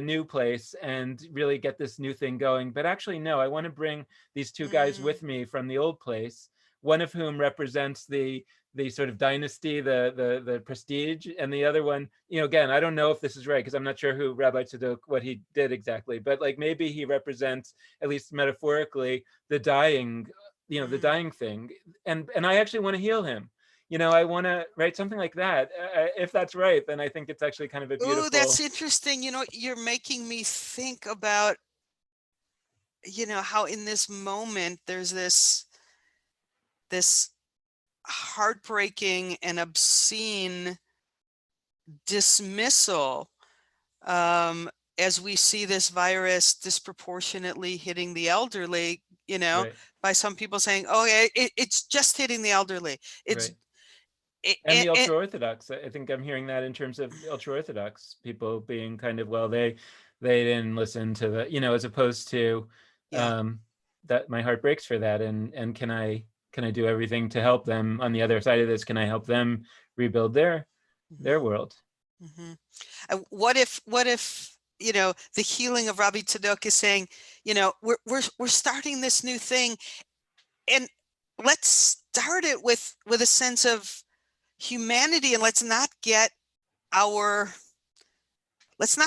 new place and really get this new thing going. But actually, no, I want to bring these two guys with me from the old place, one of whom represents the sort of dynasty, the prestige, and the other one, again, I don't know if this is right, because I'm not sure who Rabbi Tzadok, what he did exactly, but like maybe he represents, at least metaphorically, the dying, the dying thing. And I actually want to heal him. I want to write something like that. If that's right, then I think it's actually kind of a beautiful. Oh, that's interesting. You're making me think about, how in this moment there's this heartbreaking and obscene dismissal as we see this virus disproportionately hitting the elderly, Right. by some people saying, oh, it's just hitting the elderly. It's right. And the ultra-Orthodox. I think I'm hearing that in terms of ultra-Orthodox people being kind of, well, they they didn't listen to the, as opposed to Yeah. that my heart breaks for that. And can I do everything to help them on the other side of this? Can I help them rebuild their world? Mm-hmm. What if the healing of Rabbi Tzadok is saying, we're starting this new thing, and let's start it with a sense of humanity, and let's not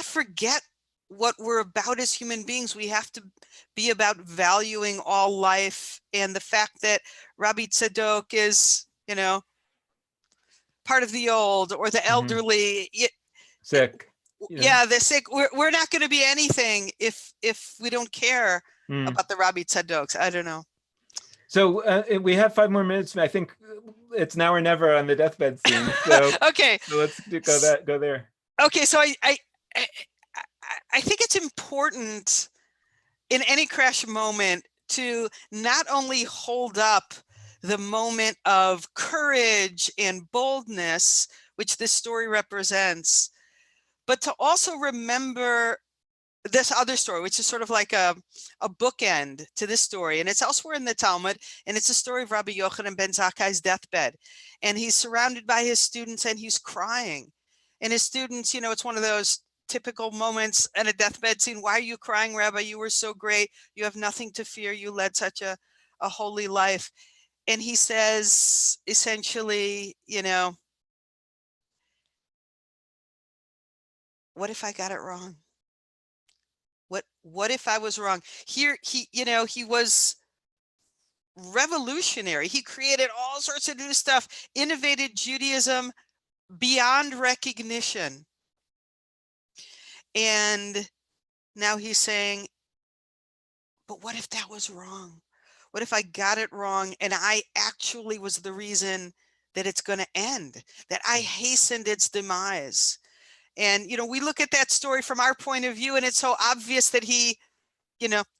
forget what we're about as human beings. We have to be about valuing all life, and the fact that Rabbi Tzadok is, part of the old or the elderly. Sick. Yeah, the sick. We're not going to be anything if we don't care about the Rabbi Tzadoks. I don't know. So we have 5 more minutes. I think it's now or never on the deathbed scene. So okay, so let's go there. Okay, so I think it's important in any crash moment to not only hold up the moment of courage and boldness, which this story represents, but to also remember this other story, which is sort of like a bookend to this story. And it's elsewhere in the Talmud. And it's a story of Rabbi Yochanan ben Zakkai's deathbed. And he's surrounded by his students and he's crying. And his students, it's one of those typical moments in a deathbed scene. Why are you crying, Rabbi? You were so great. You have nothing to fear. You led such a holy life. And he says, essentially, what if I got it wrong? What if I was wrong? Here, he was revolutionary. He created all sorts of new stuff, innovated Judaism beyond recognition. And now he's saying, but what if that was wrong? What if I got it wrong and I actually was the reason that it's going to end, that I hastened its demise? And, we look at that story from our point of view, and it's so obvious that he,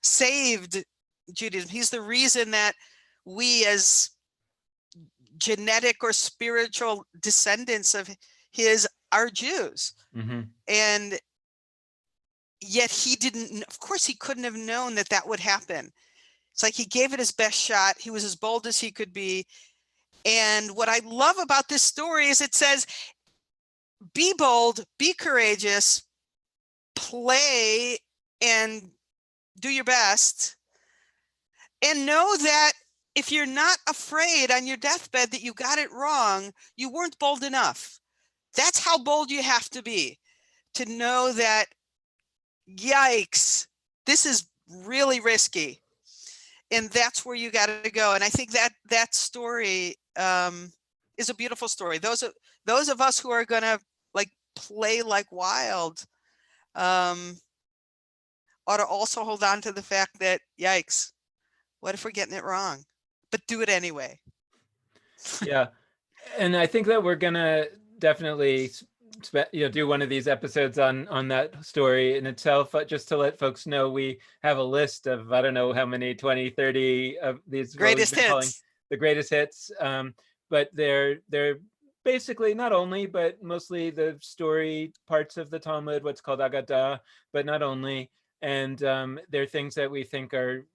saved Judaism. He's the reason that we, as genetic or spiritual descendants of his, are Jews. And yet he didn't, of course, he couldn't have known that would happen. It's like he gave it his best shot. He was as bold as he could be. And what I love about this story is it says, be bold, be courageous, play and do your best, and know that if you're not afraid on your deathbed that you got it wrong, you weren't bold enough. That's how bold you have to be, to know that, yikes, this is really risky. And that's where you got to go. And I think that story is a beautiful story. Those of us who are going to play like wild ought to also hold on to the fact that, yikes, what if we're getting it wrong? But do it anyway. Yeah. And I think that we're going to definitely do one of these episodes on that story in itself. Just to let folks know, we have a list of, I don't know how many, 20, 30 of these greatest hits. The greatest hits. But they're basically not only, but mostly the story parts of the Talmud, what's called Agadah, but not only. And they're things that we think are,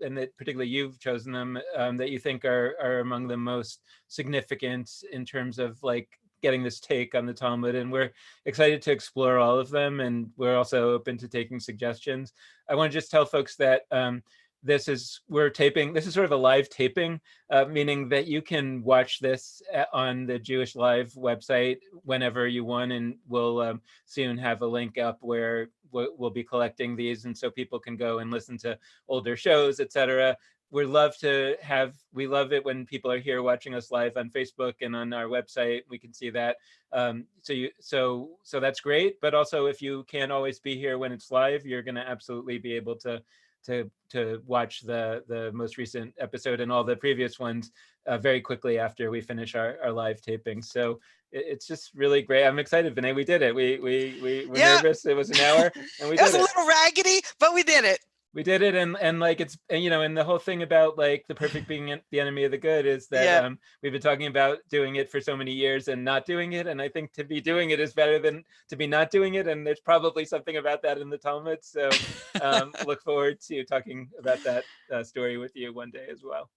and that particularly you've chosen them, that you think are among the most significant in terms of getting this take on the Talmud. And we're excited to explore all of them. And we're also open to taking suggestions. I want to just tell folks that this is sort of a live taping, meaning that you can watch this on the jewishLIVE website whenever you want, and we'll soon have a link up where we'll be collecting these, and so people can go and listen to older shows, etc. We love it when people are here watching us live on Facebook and on our website. We can see that. So that's great. But also, if you can't always be here when it's live, you're going to absolutely be able to watch the most recent episode and all the previous ones very quickly after we finish our live taping. So it's just really great. I'm excited, Vinay. We did it. We were nervous. It was an hour and we did it. It was a little raggedy, but we did it. We did it, and like it's, and, you know, and the whole thing about like the perfect being the enemy of the good is that Yeah. we've been talking about doing it for so many years and not doing it, and I think to be doing it is better than to be not doing it, and there's probably something about that in the Talmud. So look forward to talking about that story with you one day as well.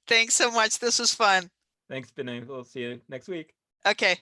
Thanks so much. This was fun. Thanks, Benay. We'll see you next week. Okay.